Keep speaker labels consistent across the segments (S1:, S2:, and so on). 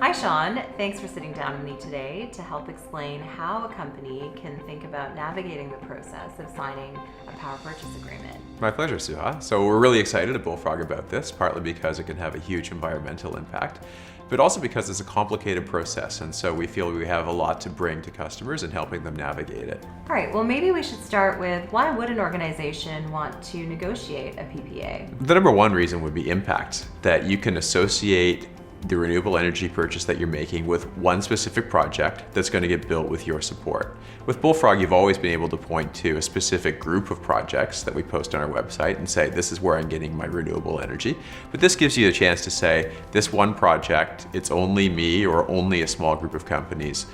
S1: Hi, Sean. Thanks for sitting down with me today to help explain how a company can think about navigating the process of signing a power purchase agreement.
S2: My pleasure, Suha. So we're really excited at Bullfrog about this, partly because it can have a huge environmental impact, but also because it's a complicated process, and so we feel we have a lot to bring to customers in helping them navigate it.
S1: All right, well, maybe we should start with why would an organization want to negotiate a PPA?
S2: The number one reason would be impact, that you can associate the renewable energy purchase that you're making with one specific project that's going to get built with your support. With Bullfrog, you've always been able to point to a specific group of projects that we post on our website and say, this is where I'm getting my renewable energy. But this gives you a chance to say, this one project, it's only me or only a small group of companies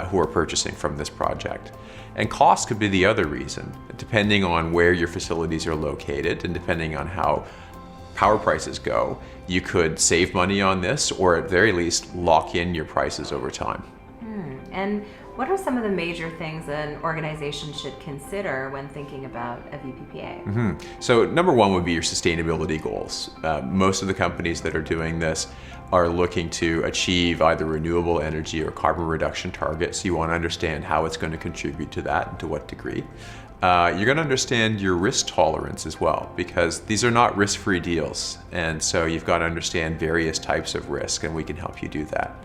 S2: who are purchasing from this project. And cost could be the other reason, depending on where your facilities are located and depending on how power prices go, you could save money on this or at very least lock in your prices over time.
S1: And what are some of the major things an organization should consider when thinking about a VPPA?
S2: So number one would be your sustainability goals. Most of the companies that are doing this are looking to achieve either renewable energy or carbon reduction targets. You want to understand how it's going to contribute to that and to what degree. You're going to understand your risk tolerance as well, because these are not risk-free deals. And so you've got to understand various types of risk, and we can help you do that.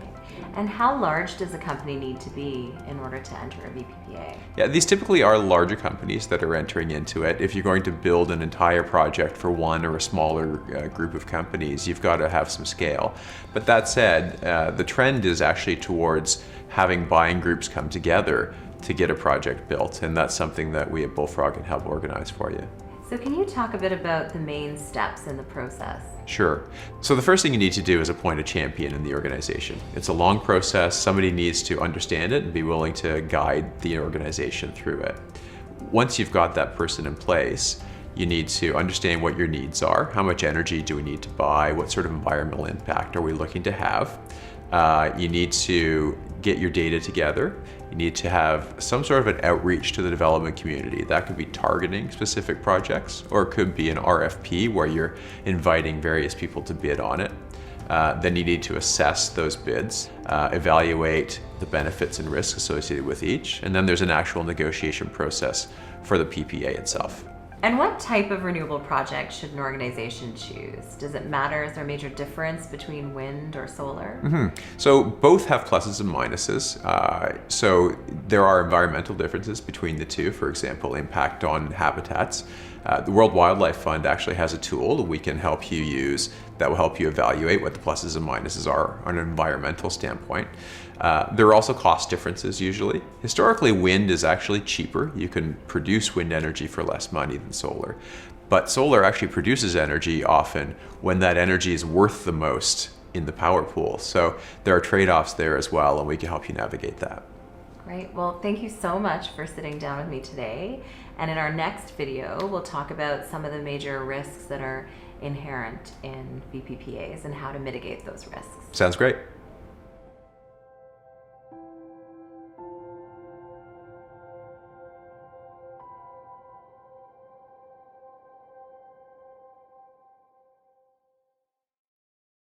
S1: And how large does a company need to be in order to enter a VPPA?
S2: Yeah, these typically are larger companies that are entering into it. If you're going to build an entire project for one or a smaller group of companies, you've got to have some scale. But that said, the trend is actually towards having buying groups come together to get a project built, and that's something that we at Bullfrog can help organize for you.
S1: So can you talk a bit about the main steps in the process?
S2: Sure. So the first thing you need to do is appoint a champion in the organization. It's a long process. Somebody needs to understand it and be willing to guide the organization through it. Once you've got that person in place, you need to understand what your needs are. How much energy do we need to buy? What sort of environmental impact are we looking to have? You need to get your data together. You need to have some sort of an outreach to the development community. That could be targeting specific projects, or it could be an RFP where you're inviting various people to bid on it. Then you need to assess those bids, evaluate the benefits and risks associated with each, and then there's an actual negotiation process for the PPA itself.
S1: And what type of renewable project should an organization choose? Does it matter? Is there a major difference between wind or solar?
S2: So both have pluses and minuses. So there are environmental differences between the two, for example, impact on habitats. The World Wildlife Fund actually has a tool that we can help you use that will help you evaluate what the pluses and minuses are on an environmental standpoint. There are also cost differences usually. Historically, wind is actually cheaper. You can produce wind energy for less money than solar. But solar actually produces energy often when that energy is worth the most in the power pool. So there are trade-offs there as well, and we can help you navigate that.
S1: Great. Well, thank you so much for sitting down with me today. And in our next video, we'll talk about some of the major risks that are inherent in VPPAs and how to mitigate those risks.
S2: Sounds great.